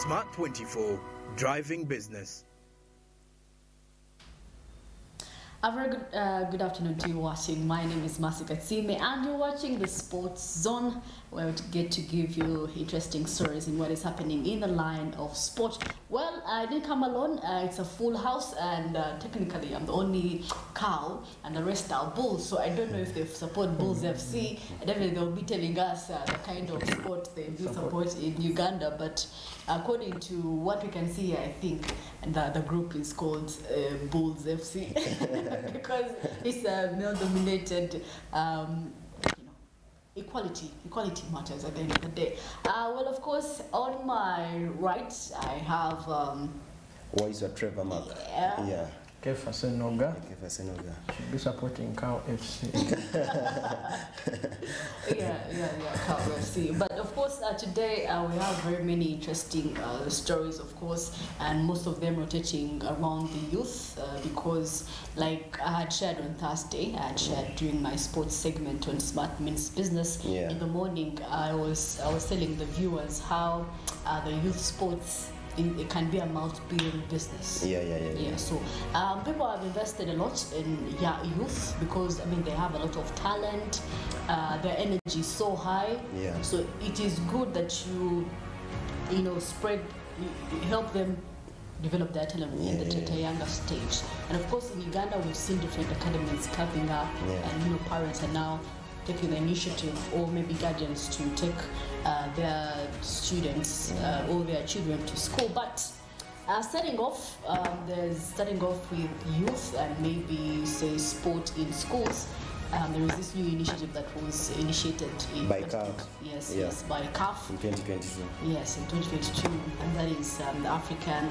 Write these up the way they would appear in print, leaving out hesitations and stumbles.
Smart 24, driving business. A very good afternoon to you watching. My name is Masika Tsime and you're watching the Sports Zone, where we get to give you interesting stories in what is happening in the line of sport. Well, I didn't come alone. It's a full house and technically I'm the only cow and the rest are bulls. So I don't know if they support Bulls FC. Definitely they'll be telling us the kind of sport they do support in Uganda. But according to what we can see, I think the group is called Bulls FC. Because it's a male-dominated, equality matters at the end of the day. Well, of course, on my right, I have... Voice of Trevor Mark. Yeah. Kefa Senoga. Should be supporting Cow FC. yeah, Cow FC. But of course, today we have very many interesting stories, of course, and most of them rotating around the youth because, like I had shared on Thursday, I had shared during my sports segment on Smart Means Business. Yeah. In the morning, I was telling the viewers how the youth sports it can be a multi-billion business. Yeah. So people have invested a lot in youth because they have a lot of talent. Their energy is so high. Yeah. So it is good that you help them develop their talent at a younger stage. And of course, in Uganda, we've seen different academies coming up, and parents are now taking the initiative, or maybe guardians, to take their students or their children to school. But starting off with youth and maybe say sport in schools. There is this new initiative that was initiated by CAF. Yes, by CAF in 2022. Yes, in 2022, and that is the African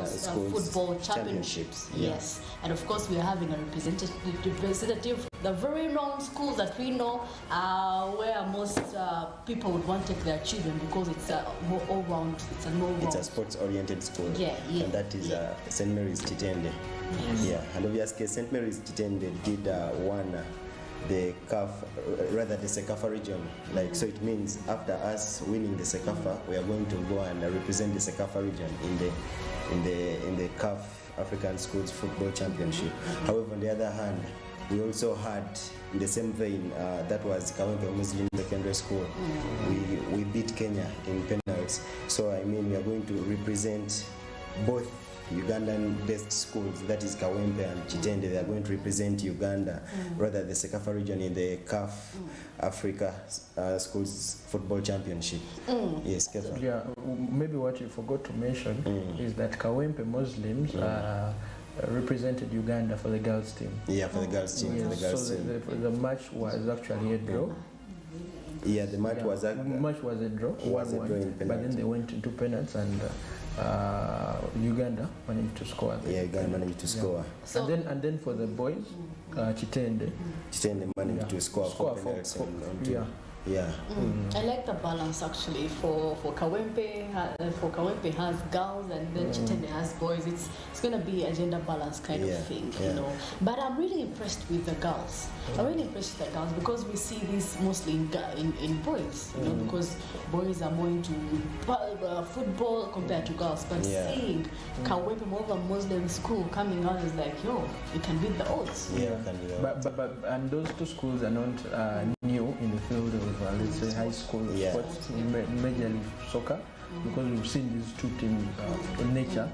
schools football championships. Yes, and of course we are having a representative, the very known schools that we know, where most people would want to take their children because it's more all-round. It's a sports-oriented school. Yeah. And that is St. Mary's Chitende. Yes. Yeah, and obviously St. Mary's Chitende did won the Sekafa region. So it means after us winning the Sekafa, we are going to go and represent the Sekafa region in the CAF African Schools Football Championship. However, on the other hand, we also had, in the same vein, that was Kawempe Muslim Secondary School. We beat Kenya in penalties. So we are going to represent both Ugandan-based schools, that is Kawempe and Chitende. They are going to represent Uganda, rather the Sekafa region in the CAF Africa Schools Football Championship. Yes, Kefa. Yeah, maybe what you forgot to mention is that Kawempe Muslims represented Uganda for the girls team. Yeah, for the girls team. Yes, the match was actually a draw. Yeah, the match was a draw. 1-1. But then they went into penalties and Uganda managed to score. Yeah, Uganda managed to score. So and then for the boys, Chitende managed to score 4 penalties on 2. Yeah. I like the balance actually. For Kawempe, Kawempe has girls and then Chitende has boys. It's going to be a gender balance kind of thing, But I'm really impressed with the girls. Because we see this mostly in boys, because boys are more into football compared to girls. But seeing Kawempe, more of a Muslim school, coming out is like, it can beat the odds. Yeah, it can beat the odds. But and those two schools are not new in the field of let's say high school sports, Major League Soccer, because we've seen these two teams in nature.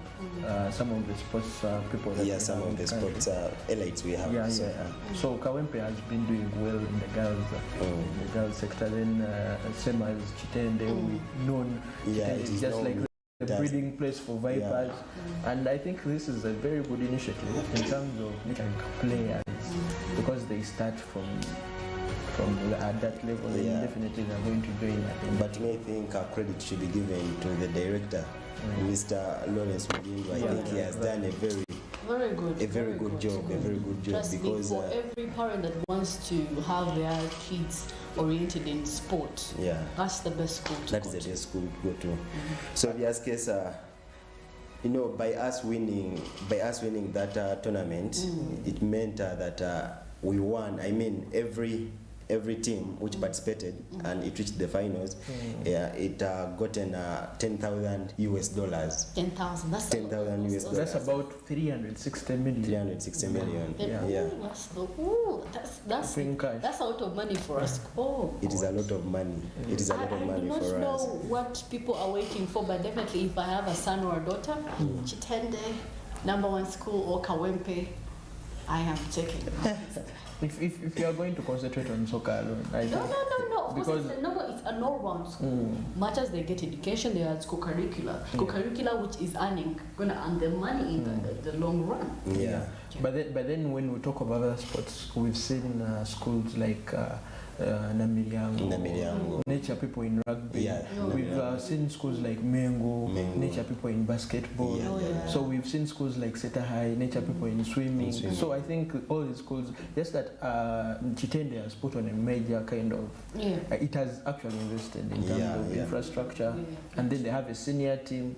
Some of the sports people. Some of the sports elites we have. So Kawempe has been doing well in the girls sector. Then same as Chitende, we've known it's just like the breeding place for vipers, and I think this is a very good initiative in terms of players because they start from at that level. They definitely are going to join. But I think credit should be given to the director, Mr. Lawrence Mugindo. I think he has done a very good job. Trust because me, for every parent that wants to have their kids oriented in sport, that's the best school to go to. That is the best school to go to. So in this case, by us winning that tournament, it meant that we won. Every every team which participated and it reached the finals, it gotten $10,000. 10,000. That's 10,000 US dollars. That's about 360 million. 360 million. Yeah. That's In cash. that's a lot of money for us. Oh, It is a lot of money. It is a lot of money I do for not us. know what people are waiting for, but definitely if I have a son or a daughter, Chitende, #1 school, or Kawempe, I am taking. If you are going to concentrate on soccer alone, I think. No. Of course, Because- it's an all-round school. Much as they get education, they are co-curricular. Co-curricular, which is gonna earn them money in the long run. Yeah. But then when we talk about other sports, we've seen schools like Namiriango, nature people in rugby. Yeah. We've seen schools like Mengo, nature people in basketball. Yeah. So we've seen schools like Seta High, nature people in swimming. So I think all these schools, just that Chitende has put on a major kind of, it has actually invested in terms of infrastructure. And then they have a senior team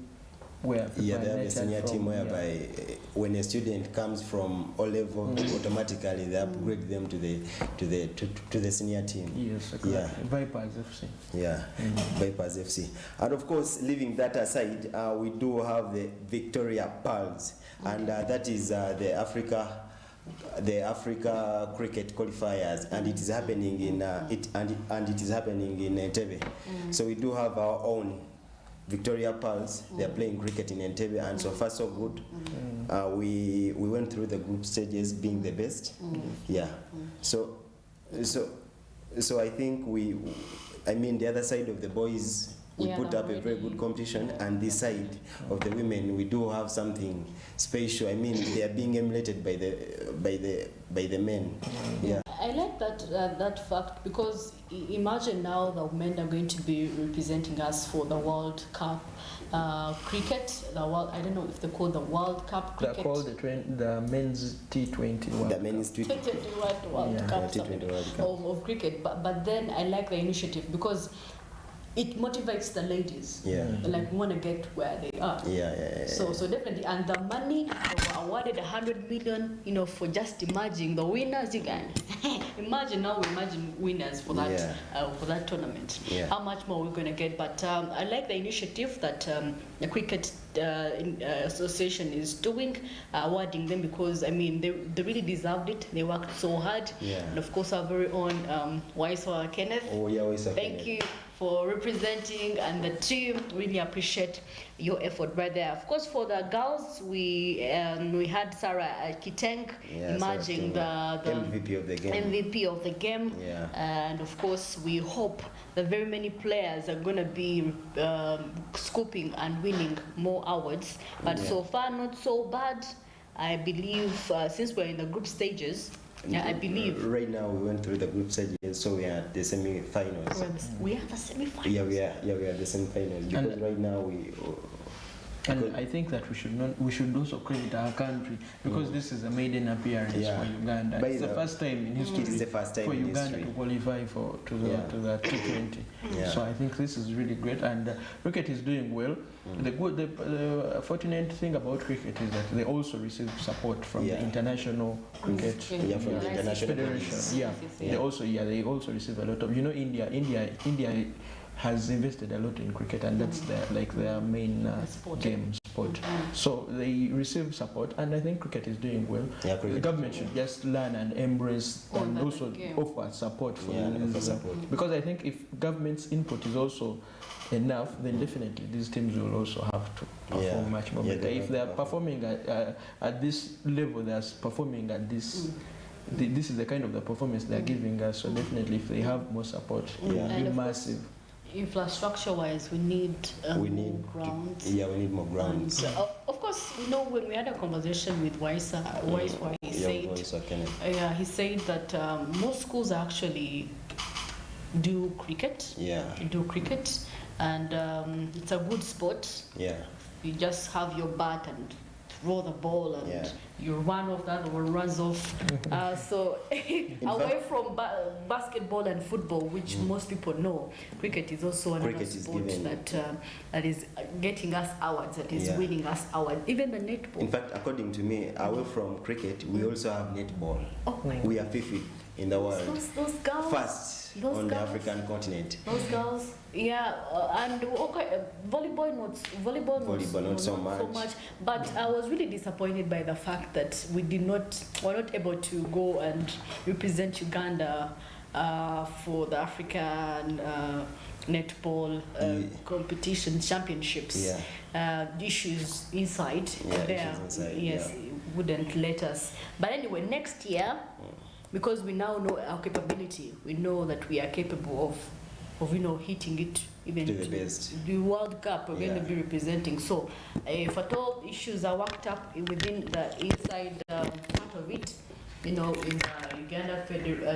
where they have a senior team whereby when a student comes from O level, automatically they upgrade them to the senior team. Yes, exactly. Vipers FC. Yeah, Vipers FC. And of course, leaving that aside, we do have the Victoria Pearls, and that is the Africa cricket qualifiers, and it is happening in it is happening in Entebbe. So we do have our own Victoria Pearls. They are playing cricket in Entebbe, and so far so good. We went through the group stages, being the best. So I think the other side of the boys, we put up a very good competition, and this side of the women, we do have something special. They are being emulated by the men. I like that fact, because imagine now the men are going to be representing us for the World Cup cricket. I don't know if they call the World Cup cricket. They're called the men's T20 World The men's T20 World Cup, T20 World Cup of cricket. But then I like the initiative because it motivates the ladies. Like, want to get where they are. So definitely, and the money, they were awarded 100 million, for just emerging the winners. You can imagine winners for that tournament. How much more we're going to get? But I like the initiative that the cricket association is doing, awarding them, because they really deserved it. They worked so hard. And of course, our very own Waiswa Kenneth. Thank you for representing, and the team really appreciate your effort right there. Of course, for the girls, we had Sarah Kiteng emerging the MVP of the game. MVP of the game. And of course, we hope that very many players are going to be scooping and winning more awards. But so far, not so bad. I believe since we're in the group stages, I believe. Right now we went through the group stages, so we are at the semi-finals. We have a semi-finals. We are the semi-finals, because right now we. And I think that we should also credit our country, because this is a maiden appearance for Uganda. It's the first time in history for Uganda to qualify to the T20. So I think this is really great, and cricket is doing well. The fortunate thing about cricket is that they also receive support from the international cricket from the international federation. They also receive a lot of. India has invested a lot in cricket, and that's their main sport. So they receive support, and I think cricket is doing well. The government should just learn and embrace and also offer support for because I think if government's input is also enough, then definitely these teams will also have to perform much more better. If they are performing at this level, they are performing at this. This is the kind of the performance they are giving us. So definitely, if they have more support, it will be massive. Infrastructure-wise, we need more grounds. We need more grounds. Of course, when we had a conversation with Waisa, he said that most schools actually do cricket. And it's a good sport. You just have your bat and throw the ball, and you run off, that one runs off. So away from basketball and football, which most people know, cricket is also another sport that is getting us awards, that is winning us awards. Even the netball. In fact, according to me, away from cricket, we also have netball. We are Fifi. in the world. Those girls. First those on the girls. African continent. Those girls, yeah, and okay, volleyball Not so much. But I was really disappointed by the fact that were not able to go and represent Uganda for the African netball competition championships. Issues inside there, wouldn't let us. But anyway, next year, because we now know our capability, we know that we are capable of hitting it even to the best. The World Cup we're going to be representing. So if at all issues are worked up within the inside part of it, in the Uganda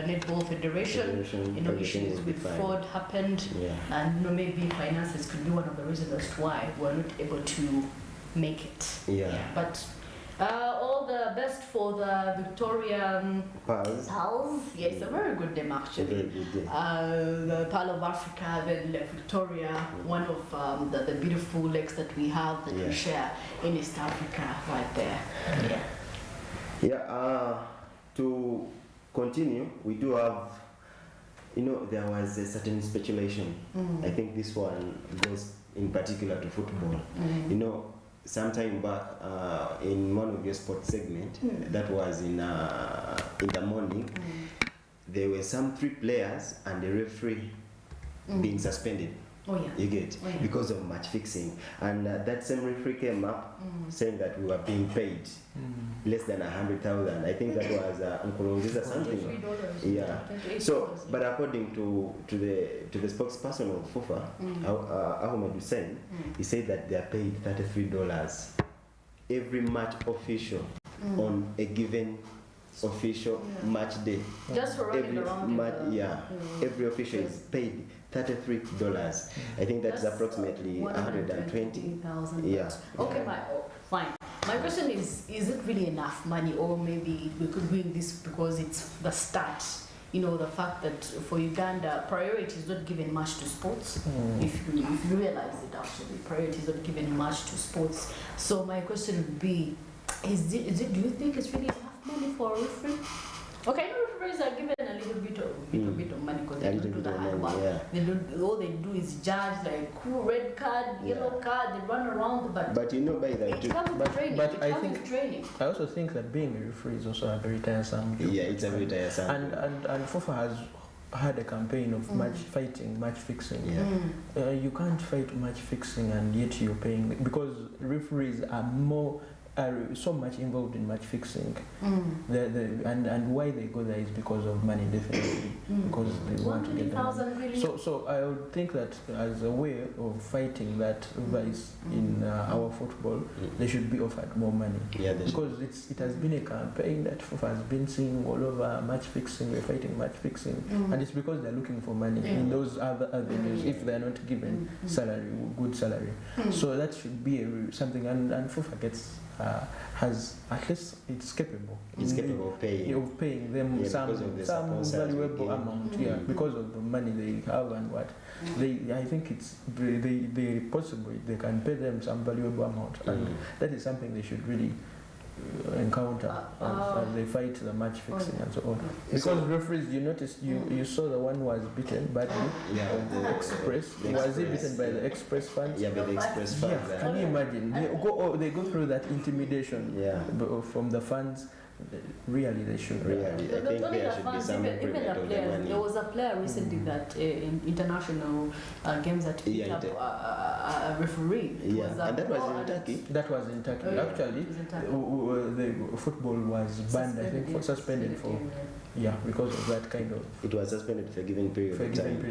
Netball Federation, issues with fraud happened, and maybe finances could be one of the reasons as to why we're not able to make it. But all the best for the Victorian Pals. Yes, a very good name actually. The Pearl of Africa, then Lake Victoria, one of the beautiful lakes that we have that we share in East Africa, right there. To continue, we do have, there was a certain speculation. I think this one goes in particular to football. Some time back in one of your sports segment, that was in the morning, there were some 3 players and the referee being suspended. You get because of match fixing, and that same referee came up saying that we were being paid less than 100,000. I think that was Nkurunziza something. So, but according to the spokesperson of FIFA, Ahmed Hussein, he said that they are paid $33 every match official on a given official match day. Just for running around. Every official is paid $33. I think that's approximately 120,000. Okay, fine. My question is it really enough money, or maybe we could win this because it's the start? The fact that for Uganda, priority is not given much to sports. If you realize it, actually, priority is not given much to sports. So my question would be, do you think it's really enough money for a referee? Okay, referees are given a little bit of money because they don't do the hard work. All they do is judge, like red card, yellow card, they run around. But by that, it comes with training. But I think training. I also think that being a referee is also a very tiresome job. It's a very tiresome. And FIFA has had a campaign of match fixing. You can't fight match fixing and yet you're paying, because referees are so much involved in match fixing. And why they go there is because of money, definitely. Because they want to get the money. So I would think that as a way of fighting that vice in our football, they should be offered more money. Because it has been a campaign that FIFA has been seeing all over match fixing, we're fighting match fixing. And it's because they're looking for money in those other avenues if they're not given good salary. So that should be something, and FIFA has, at least it's capable. It's capable of paying them some valuable amount, because of the money they have and what. I think they possibly they can pay them some valuable amount, and that is something they should really encounter as they fight the match fixing and so on. Because referees, you noticed, you saw the one was beaten badly of the Express. Was he beaten by the Express fans? By the Express fans. Can you imagine? They go through that intimidation from the fans. Really, they should. I think there should be some even the players. There was a player recently that in international games that beat up a referee. And that was in Turkey. That was in Turkey. Actually, the football was banned. I think suspended for. Because of that kind of. It was suspended for a given period of time.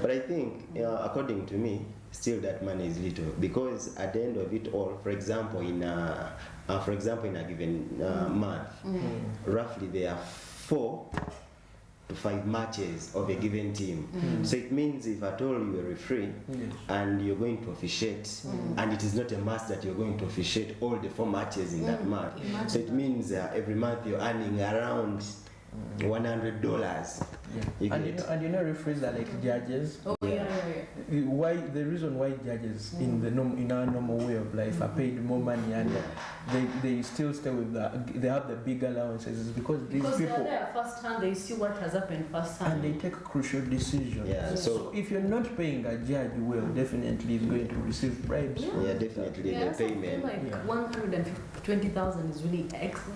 But I think, according to me, still that money is little, because at the end of it all, for example, in a given month, roughly there are 4 to 5 matches of a given team. So it means if at all you're a referee and you're going to officiate, and it is not a must that you're going to officiate all the 4 matches in that month. So it means every month you're earning around $100. And referees are like judges. why the reason why judges in our normal way of life are paid more money and they still stay with they have the big allowances is because these because people they're there first hand, they see what has happened first hand. and they take crucial decisions. Yeah, So if you're not paying a judge well, definitely he's going to receive bribes. Yeah, definitely the payment. Like 120,000 is really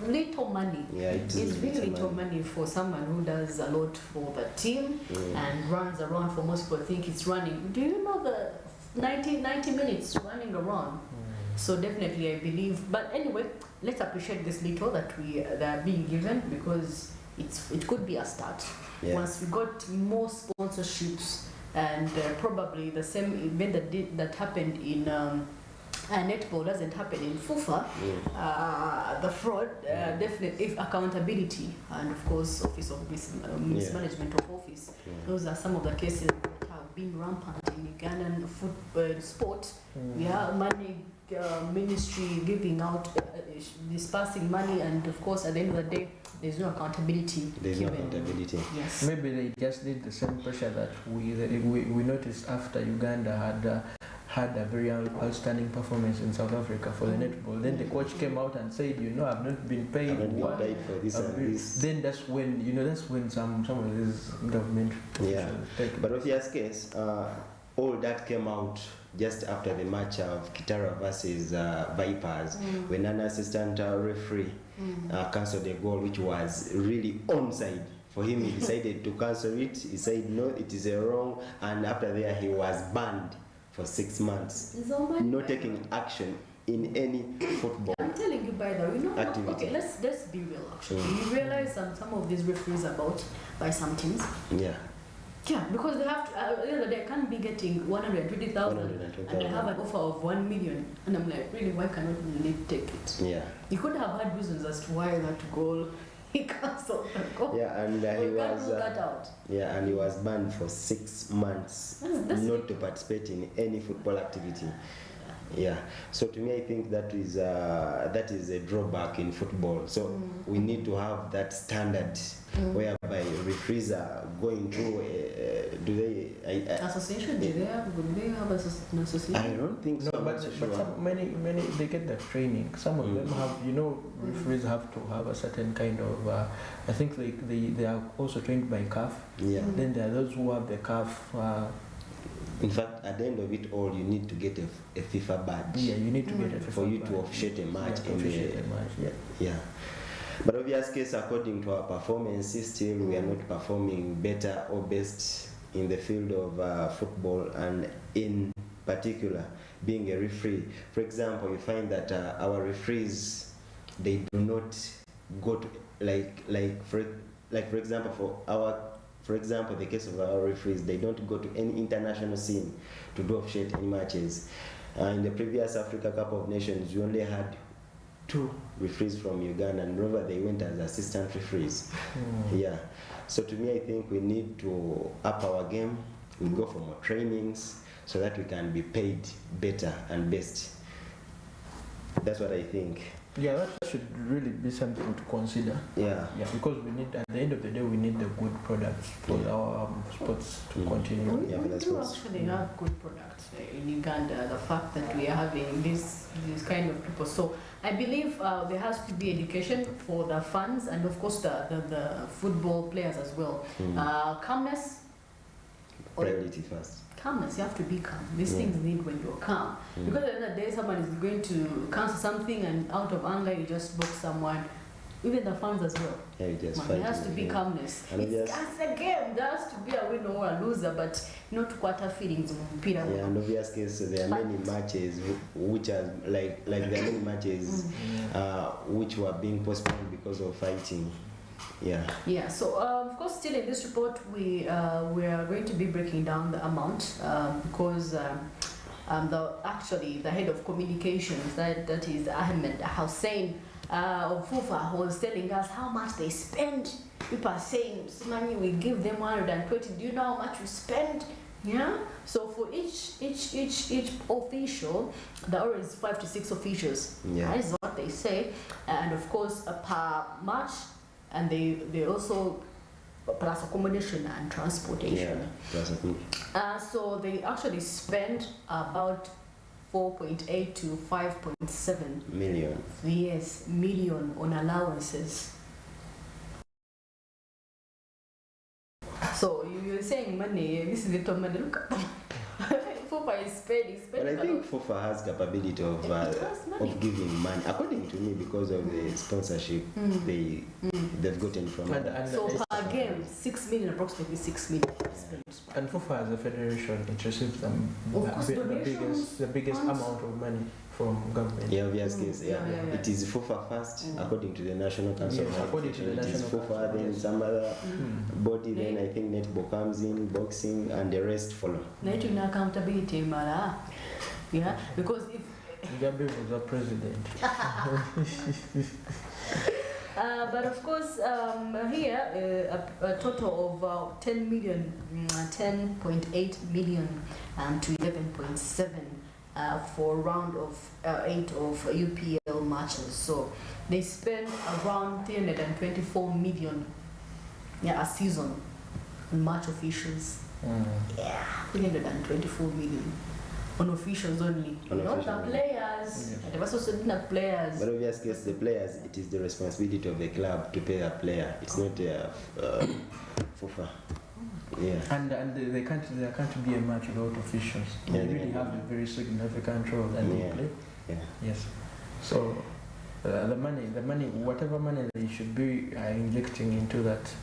little money. Yeah, It's really little money for someone who does a lot for the team and runs around. For most people think it's running. Do you know the 90 minutes running around? So definitely I believe. But anyway, let's appreciate this little that are being given because it could be a start. Yeah. Once we got more sponsorships and probably the same event that happened in netball doesn't happen in FUFA, the fraud, definitely, if accountability and of course office of mismanagement of office, those are some of the cases that have been rampant in Ugandan sport. We have money ministry giving out, dispersing money, and of course at the end of the day, there's no accountability. There's no accountability. Yes. Maybe they just did the same pressure that we noticed after Uganda had a very outstanding performance in South Africa for the netball. Then the coach came out and said, I've not been paid. I've not been paid for this and this. Then that's when some of these government take. But obvious case, all that came out just after the match of Kitara versus Vipers, when an assistant referee cancelled a goal which was really onside. For him, he decided to cancel it. He said, no, it is a wrong. And after that, he was banned for 6 months. Not taking action in any football. I'm telling you, by the way, activity. Okay, let's be real. Actually, you realize some of these referees are bought by some teams. Yeah. Yeah, because they have to. The other day, I can't be getting 120,000, and I have an offer of 1 million, and I'm like, really, why cannot they take it? Yeah. You could have had reasons as to why that goal he cancelled the goal. Yeah, and he was. That out. Yeah, and he was banned for 6 months, not to participate in any football activity. Yeah, so to me, I think that is a drawback in football. So we need to have that standard whereby referees are going through. Association? Would they have an association? I don't think so. No, but many they get the training. Some of them have, referees have to have a certain kind of. I think they are also trained by CAF. Yeah. Then there are those who have the CAF. In fact, at the end of it all, you need to get a FIFA badge. Yeah, you need to get a FIFA for you badge. to officiate a match. Yeah. But obvious case, according to our performance, still we are not performing better or best in the field of football, and in particular, being a referee. For example, you find that our referees, they do not go to for example, the case of our referees, they don't go to any international scene to do officiate any matches. In the previous Africa Cup of Nations, we only had 2 referees from Uganda, and remember they went as assistant referees. Yeah. So to me, I think we need to up our game. We go for more trainings so that we can be paid better and best. That's what I think. Yeah, that should really be something to consider. Yeah. Yeah, because we need, at the end of the day, we need the good products for our sports to continue. We do actually have good products in Uganda. The fact that we are having this kind of people. So I believe there has to be education for the fans and of course the football players as well. Calmness. Priority first. Calmness, you have to be calm. These things need when you're calm. Because at the end of the day, someone is going to cancel something and out of anger, you just box someone. Even the fans as well. Yeah, you just there has to be calmness. It's a game. There has to be a winner or a loser, but not quarter feelings. Yeah, in obvious case, there are many matches which are like there are many matches which were being postponed because of fighting. Yeah. Yeah. So of course, still in this report, we are going to be breaking down the amount because the head of communications, that is Ahmed Hussein of FUFA, was telling us how much they spend. People are saying, "Simani, we give them 120. Do you know how much we spend?" Yeah. So for each official, there are 5 to 6 officials. Yeah. That is what they say, and of course per match. And they also plus accommodation and transportation. Yeah, plus I think. So they actually spend about 4.8 to 5.7 million. Yes, million on allowances. So you're saying money, this is little money, look at FUFA is spending. But I think FUFA has capability of giving money, according to me, because of the sponsorship they've gotten from it. So per game, 6 million, approximately 6 million spent. And FUFA as a federation, it receives the biggest amount of money from government. Yeah, obvious case. Yeah. It is FUFA first, according to the National Council. Yes, according to the it is National FUFA, Council, then yes. some other body, then I think netball comes in, boxing, and the rest follow. Need accountability, Mara. Yeah, because if Gabi was a president. but of course, here a total of 10 million, 10.8 million to 11.7 for round of 8 of UPL matches. So they spend around 324 million a season on match officials. Yeah, 324 million. On officials only, not the players. Yeah. There was also the players. But obvious case, the players, it is the responsibility of the club to pay a player. It's not FUFA. Yeah. And there can't be a match without officials. Yeah, They really have a very significant role that they play. Yeah. Yes. So the money, whatever money they should be injecting into that,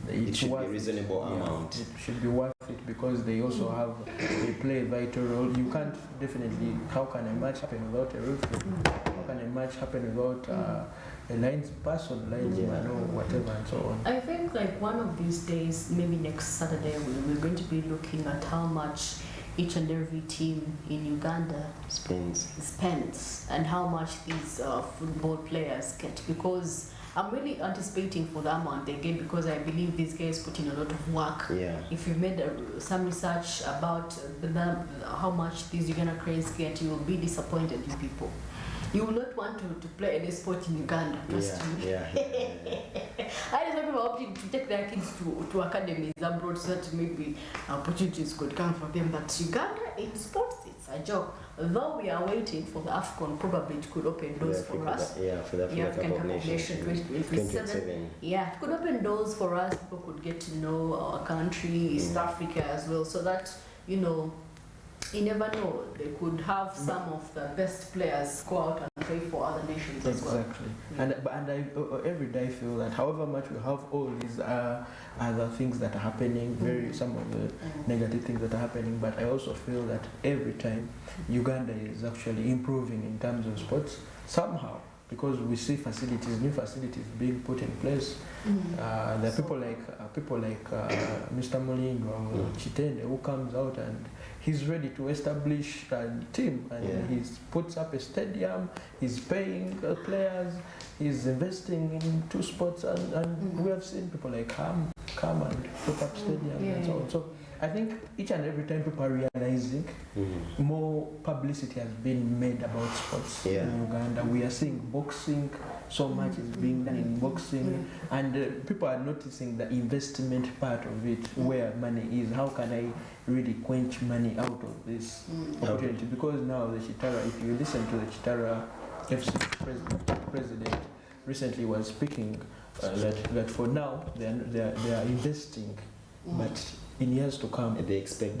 It should be a reasonable amount. It should be worth it because they also they play a vital role. You can't definitely. How can a match happen without a referee? How can a match happen without a linesman or whatever and so on? I think like one of these days, maybe next Saturday, we're going to be looking at how much each and every team in Uganda spends and how much these football players get, because I'm really anticipating for the amount they get, because I believe these guys put in a lot of work. Yeah. If you've made some research about how much these Uganda cranes get, you will be disappointed in people. You will not want to play any sport in Uganda. Trust me. I just want people opting to take their kids to academies abroad so that maybe opportunities could come for them. But Uganda in sports, it's a joke. Though we are waiting for the AFCON, probably it could open doors for us. Yeah, for the African Cup of Nations 2027. Yeah, it could open doors for us. People could get to know our country, East Africa as well, so that, you know, you never know, they could have some of the best players go out and play for other nations as well. Exactly. And I every day feel that however much we have all these other things that are happening, some of the negative things that are happening, but I also feel that every time Uganda is actually improving in terms of sports somehow, because we see new facilities being put in place. There are people like Mr. Molingo Chitende, who comes out and he's ready to establish a team, and he puts up a stadium, he's paying players, he's investing in 2 sports, and we have seen people like come and put up stadiums and so on. So I think each and every time people are realizing more publicity has been made about sports in Uganda. We are seeing boxing, so much is being done in boxing, and people are noticing the investment part of it, where money is. How can I really quench money out of this opportunity? Because now the Chitara, if you listen to the Chitara FC president recently was speaking that for now they are investing, but in years to come they're expecting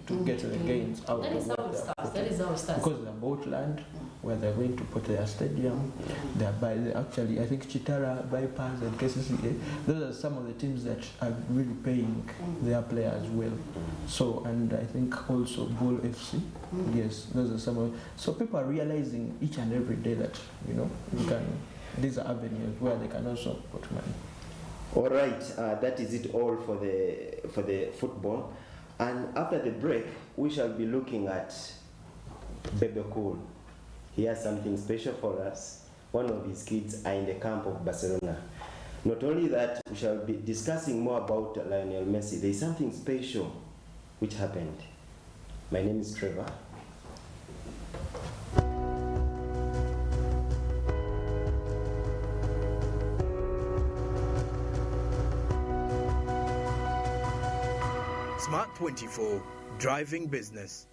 to get the gains out That of is what how it they're starts. putting. That is how it starts. Because they bought land where they're going to put their stadium. Actually, I think Chitara, Bypass, and KCCA, those are some of the teams that are really paying their players well. So, and I think also Bull FC, yes, those are some of. So people are realizing each and every day that, you know, these are avenues where they can also put money. All right, that is it all for the football. And after the break, we shall be looking at Bebe Cool. He has something special for us. One of his kids are in the camp of Barcelona. Not only that, we shall be discussing more about Lionel Messi. There is something special which happened. My name is Trevor. Smart 24, driving business.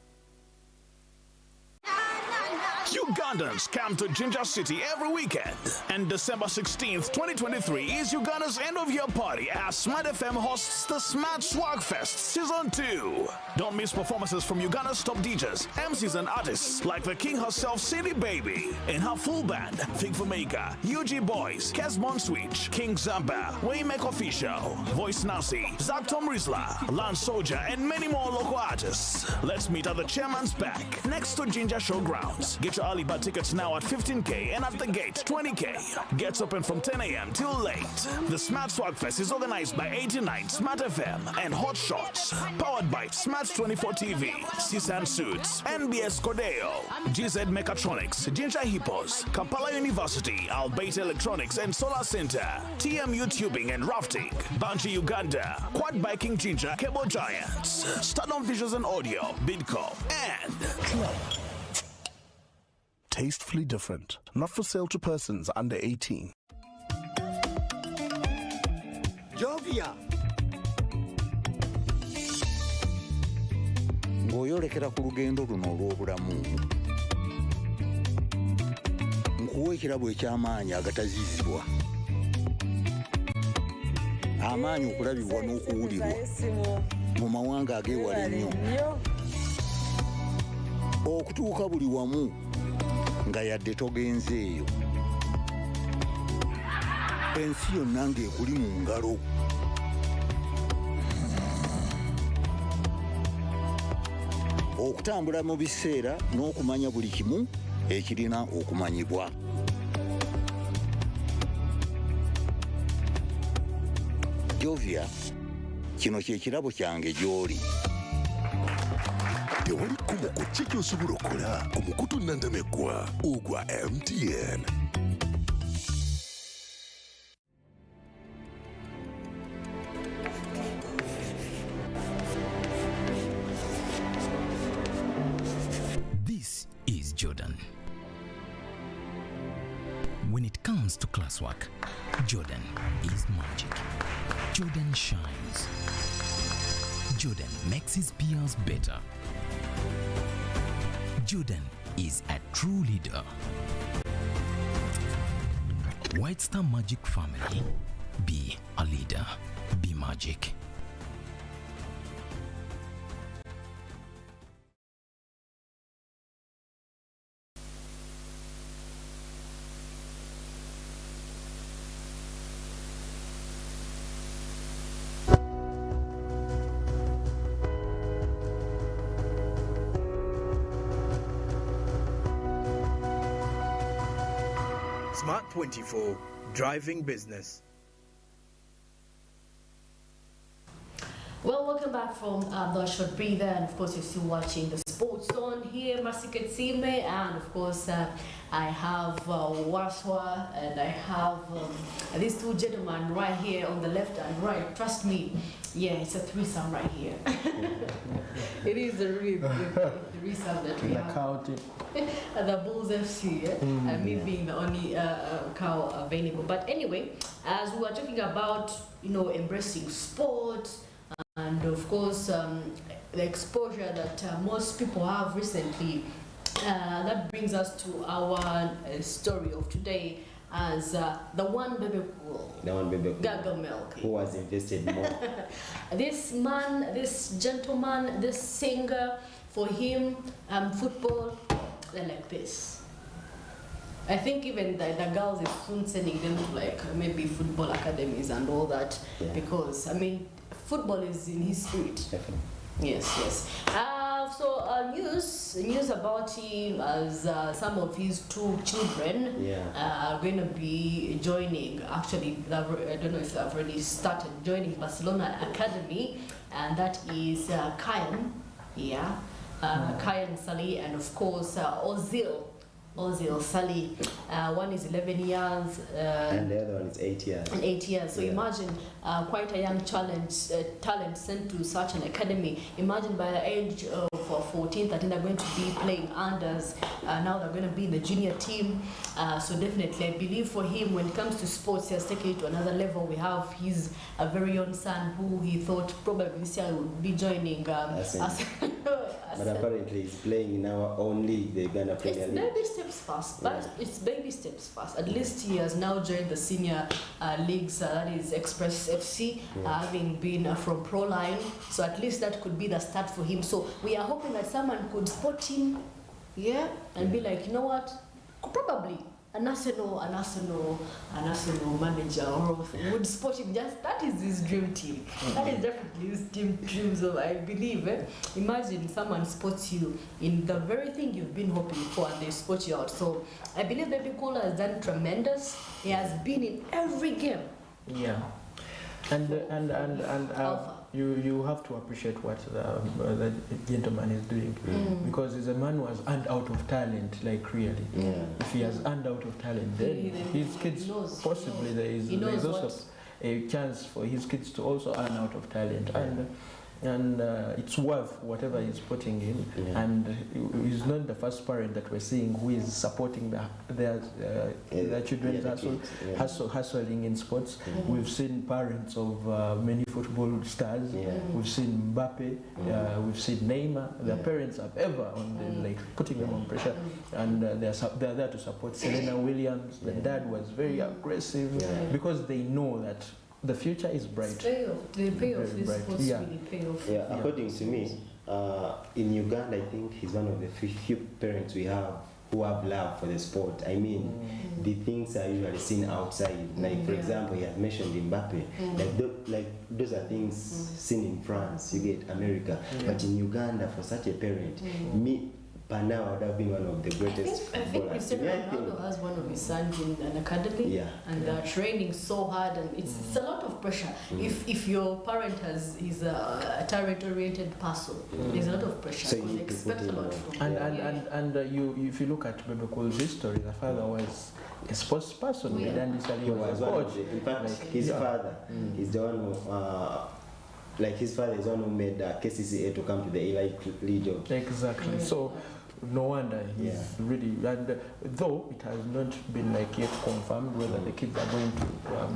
Ugandans come to Ginger City every weekend. And December 16th, 2023 is Uganda's end-of-year party as Smart FM hosts the Smart Swag Fest Season 2. Don't miss performances from Uganda's top DJs, MCs and artists like the king herself, City Baby, in her full band, Fig for Maker, UG Boys, Kesmon Switch, King Zamba, Waymaker Official, Voice Nasi, Zach Tom Rizla, Lance Soldier, and many more local artists. Let's meet at the chairman's back, next to Ginger Showgrounds. Get your early bird tickets now at 15k and at the gate 20k. Gets open from 10 a.m. till late. The Smart Swag Fest is organized by 89 Smart FM and Hot Shots. Powered by Smart 24 TV, Sisan Suits, NBS Cordeo, GZ Mechatronics, Ginger Hippos, Kampala University, Albeit Electronics and Solar Center, TMU Tubing and Rafting, Banshee Uganda, Quad Biking Ginger, Cable Giants, Stardom Visuals and Audio, Bidco, and Club. Tastefully different. Not for sale to persons under 18. Jovia. Ng'oyolekera ku lugendo luno olw'obulamu. Nkuwa ekirabo eky'amaanyi agatazizibwa. Amaanyi okulabibwa n'okuwulirwa mu mawanga ageewala ennyo. Okutuuka buli wamu nga yadde togenzeeyo. Ensi yonna ng'ekuli mu ngalo. Okutambula mu biseera n'okumanya buli kimu ekirina okumanyibwa. Jovia, kino kye kirabo kyange gy'oli. Tewali kumu ku kiki osobola okukola ku mukutu nnandameggwa ogwa MTN. This is Jordan. When it comes to classwork, Jordan is magic. Jordan shines. Jordan makes his peers better. Jordan is a true leader. White Star Magic family. Be a leader. Be magic. Smart 24, driving business. Well, welcome back from the short breather, and of course you're still watching the Sports Zone here, Masika Tsime, and of course I have Waswa, and I have these two gentlemen right here on the left and right. Trust me, yeah, it's a threesome right here. It is a really good threesome that we have. County. The Bulls FC, and me being the only cow available. But anyway, as we were talking about, you know, embracing sport, and of course the exposure that most people have recently, that brings us to our story of today as the one baby pool. The one baby pool. Gargle milk. Who has invested more? This man, this gentleman, this singer, for him, football, they're like this. I think even the girls is soon sending them to like maybe football academies and all that, because I mean football is in his spirit. Definitely. Yes, yes. So news about him as some of his two children are going to be joining. Actually, I don't know if they've already started joining Barcelona Academy, and that is Kayan, Kayan Sali, and of course Ozil Sali. One is 11 years and the other one is 8 years. And 8 years. So imagine quite a young talent sent to such an academy. Imagine by the age of of 14, 13 are going to be playing unders. Now they're going to be in the junior team. So definitely, I believe for him, when it comes to sports, he has taken it to another level. We have his very own son, who he thought probably this year would be joining us. But apparently he's playing in our own league, the Ghana Premier League. It's baby steps fast, but it's baby steps fast. At least he has now joined the senior leagues, that is Express FC, having been from Pro Line. So at least that could be the start for him. So we are hoping that someone could spot him, and be like, you know what, probably an Arsenal manager or would spot him. Just that is his dream team. That is definitely his dream. So I believe, imagine someone spots you in the very thing you've been hoping for, and they spot you out. So I believe Baby Cool has done tremendous. He has been in every game. Yeah, and you have to appreciate what the gentleman is doing, because he's a man who has earned out of talent, like really. If he has earned out of talent, then his kids possibly there is also a chance for his kids to also earn out of talent, and it's worth whatever he's putting in. And he's not the first parent that we're seeing who is supporting their children's hustling in sports. We've seen parents of many football stars. We've seen Mbappe. We've seen Neymar. Their parents have ever putting them on pressure, and they're there to support. Serena Williams, the dad was very aggressive, because they know that the future is bright. The payoff is really payoff. According to me, in Uganda, I think he's one of the few parents we have who have love for the sport. I mean, the things are usually seen outside. Like, for example, he has mentioned Mbappe. Like those are things seen in France, you get America. But in Uganda, for such a parent, me, by now, I would have been one of the greatest footballers. I think Cristiano Ronaldo has one of his sons in an academy, and they're training so hard, and it's a lot of pressure. If your parent is a talent-oriented person, there's a lot of pressure. So you expect a lot from and if you look at Bebe Cool's history, the father was a sports person. He was a coach. In fact, his father is the one who. His father is the one who made KCCA to come to the elite league. Exactly. So no wonder he's really, and though it has not been yet confirmed whether the kids are going to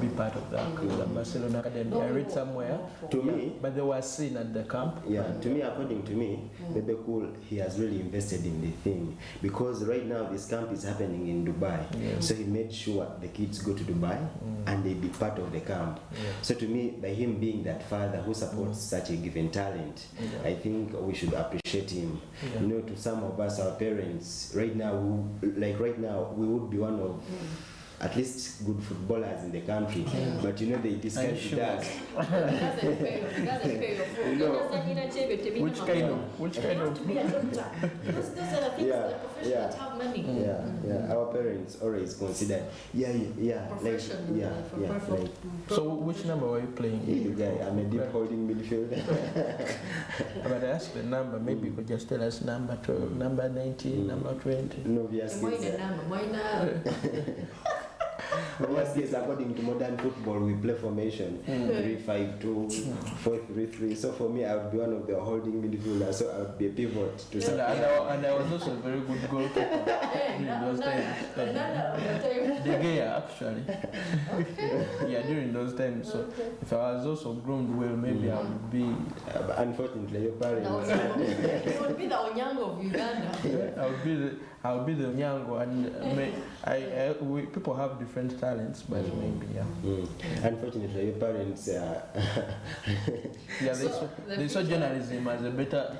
be part of the Barcelona Academy. I read somewhere. To me, but they were seen at the camp. To me, according to me, Bebe Cool, he has really invested in the thing, because right now this camp is happening in Dubai. So he made sure the kids go to Dubai and they be part of the camp. So to me, by him being that father who supports such a given talent, I think we should appreciate him. You know, to some of us, our parents, right now, we would be one of at least good footballers in the country, but you know they discuss that. It doesn't pay your Which kind of those are the things that professionals have money. Our parents always consider So which number were you playing? The guy, I'm a deep holding midfielder. But I asked the number, maybe you could just tell us number 12, number 19, number 20. No, yes, according to modern football, we play formation 3-5-2, 4-3-3. So for me, I would be one of the holding midfielders. So I would be a pivot to something. And I was also a very good goalkeeper during those times. The Gea, actually. During those times. So if I was also groomed well, maybe I would be. Unfortunately, your parents. You would be the Onyango of Uganda. I would be the Onyango, and people have different talents, but maybe Unfortunately, your parents. They saw journalism as a better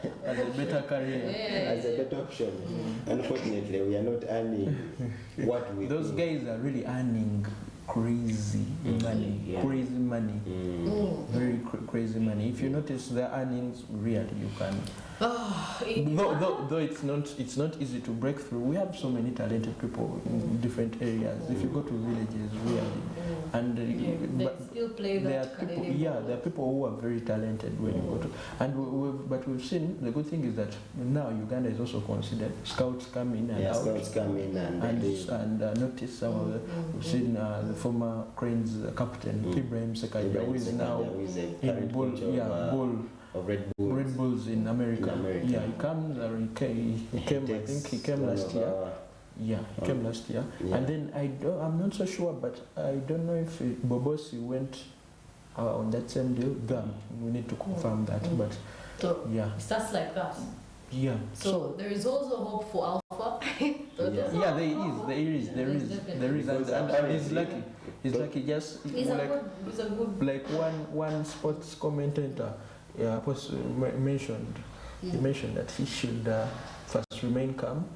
career, as a better option. Unfortunately, we are not earning what we. Those guys are really earning crazy money, very crazy money. If you notice their earnings, really you can. Though it's not easy to break through. We have so many talented people in different areas. If you go to villages, really, and they still play that. There are people who are very talented when you go to. And but we've seen the good thing is that now Uganda is also considered. Scouts come in and out. Scouts come in and notice some of the. We've seen the former Cranes captain Ibrahim Sekaja, who is now in Bull. of Red Bulls. Red Bulls in America. Yeah, he comes. He came. I think he came last year. Yeah, he came last year. Yeah. And then I'm not so sure, but I don't know if Bobosi went on that same deal. We need to confirm that. But So yeah, it starts like that. yeah. So there is also hope for Alpha. Yeah, there is, and he's lucky. He's lucky. Just He's a good. like one sports commentator mentioned. He mentioned that he should first remain calm,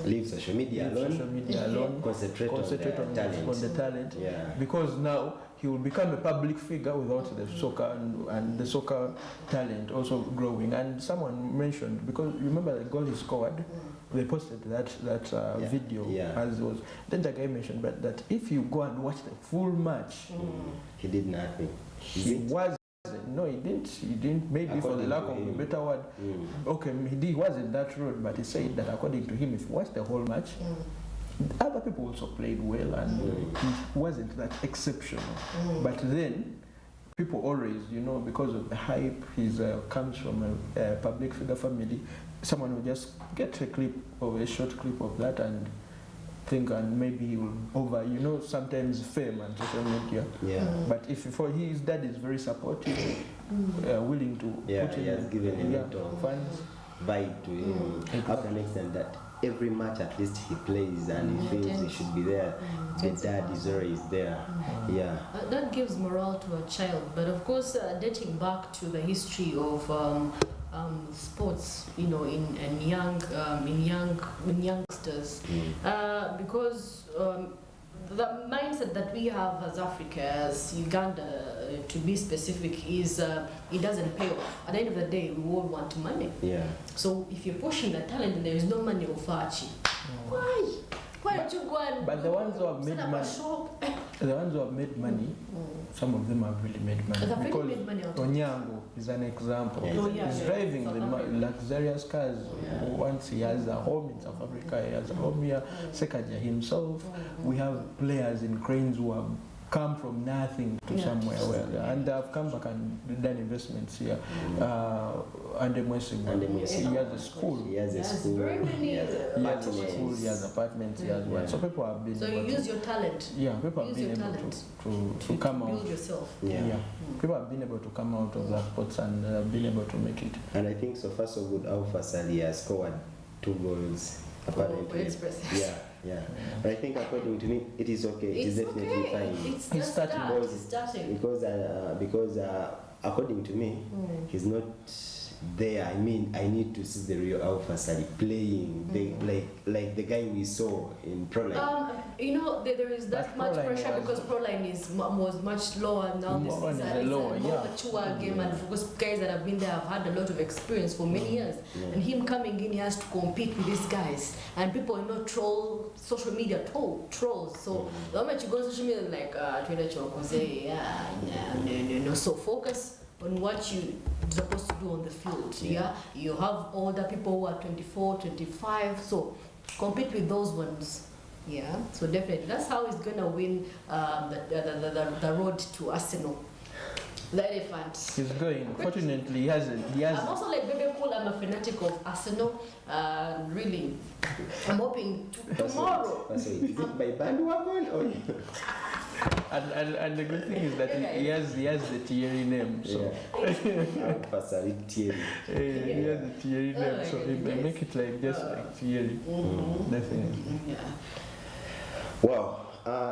Leave social media alone, concentrate on the talent. Yeah. Because now he will become a public figure without the soccer and the soccer talent also growing. And someone mentioned, because remember the goal he scored, they posted that video as was. Then the guy mentioned that if you go and watch the full match, he did nothing. He didn't. Maybe for the lack of a better word. Okay, he wasn't that rude, but he said that according to him, if you watch the whole match, other people also played well, and he wasn't that exceptional. But then people always, because of the hype, he comes from a public figure family. Someone will just get a short clip of that and think, and maybe he will sometimes fame and social media. Yeah. But if his dad is very supportive, willing to put in, he has given a lot of funds, vibe to him, up to an extent that every match at least he plays and he feels he should be there. The dad is always there. Yeah. That gives morale to a child. But of course, dating back to the history of sports, in youngsters, because the mindset that we have as Africa, as Uganda, to be specific, is it doesn't pay off. At the end of the day, we all want money. Yeah. So if you're pushing the talent and there is no money, why? Why don't you go and? But the ones who have made money, some of them have really made money. Because made money Onyango is an example. He's driving the luxurious cars. Once he has a home in South Africa, he has a home here. Sekaja himself. We have players in Cranes who have come from nothing to somewhere and they've come back and done investments here. And he has a school. He has a school. He has apartments here as well. So people have been. So you use your talent. Yeah, people have been able to come out. Build yourself. Yeah. People have been able to come out of that sports and been able to make it. And I think so far so good. Alpha Sali has scored 2 goals. Apparently. Yeah. But I think according to me, it is okay. It is definitely fine. It's starting. Because according to me, he's not there. I mean, I need to see the real Alpha Sali playing, like the guy we saw in Pro Line. There is that much pressure because Pro Line was much lower now. This is a more mature game, and for guys that have been there have had a lot of experience for many years. And him coming in, he has to compete with these guys, and people troll social media trolls. So the moment you go on social media, like Twitter say, no. So focus on what you're supposed to do on the field. You have older people who are 24, 25, so compete with those ones. Yeah, so definitely that's how he's gonna win the road to Arsenal. The elephant. He's going. Fortunately, he has. I'm also like Bebe Cool. I'm a fanatic of Arsenal. Really, I'm hoping tomorrow. Is it by bandwagon or? And the good thing is that he has the Thierry name, so Thierry. He has the Thierry name, so they make it like just like Thierry. Definitely. Yeah. Wow.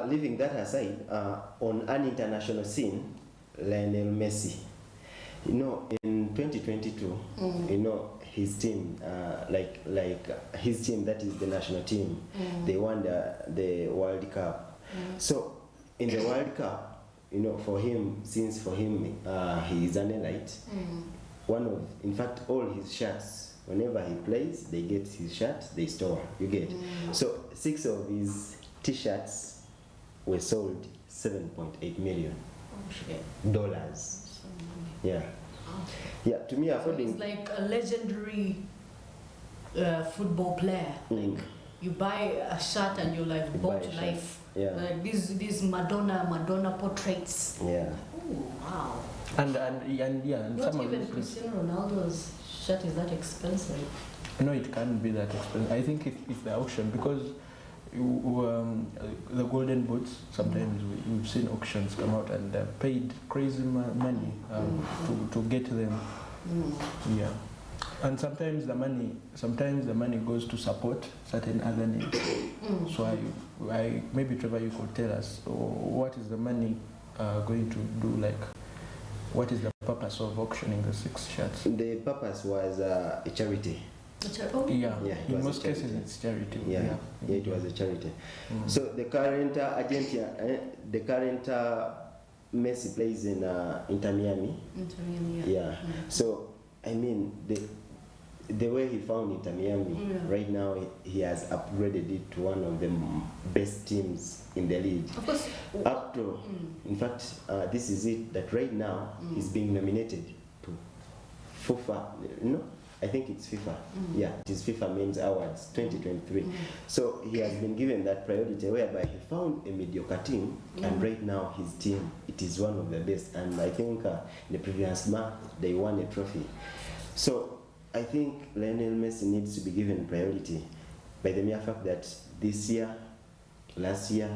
Leaving that aside, on an international scene, Lionel Messi. In 2022, his team, his team, that is the national team, they won the World Cup. So in the World Cup, for him, he is an elite. In fact, all his shirts, whenever he plays, they get his shirts, they store. You get. So 6 of his T-shirts were sold $7.8 million. Yeah. Yeah, to me, according. He's like a legendary football player. Like you buy a shirt and you're like bought life. Yeah. Like these Madonna portraits. Yeah. Oh, wow. And yeah, and Not some of even these things- Cristiano Ronaldo's shirt is that expensive. No, it can't be that expensive. I think if the auction, because the golden boots, sometimes we've seen auctions come out and they're paid crazy money to get them. Yeah. And sometimes the money goes to support certain other needs. So I maybe Trevor, you could tell us what is the money going to do, like what is the purpose of auctioning the 6 shirts? The purpose was a charity. Yeah, Yeah, it in was a most cases charity. it's charity. Yeah, it was a charity. So the current Messi plays in Inter Miami. Inter Miami, Yeah. So I mean the way he found Inter Miami, right now he has upgraded it to one of the best teams in the league. Of course. Up to, in fact, this is it, that right now he's being nominated to FIFA, I think it's FIFA. Yeah, it is FIFA Men's Awards 2023. So he has been given that priority whereby he found a mediocre team, and right now his team, it is one of the best. And I think in the previous month they won a trophy. So I think Lionel Messi needs to be given priority by the mere fact that this year, last year,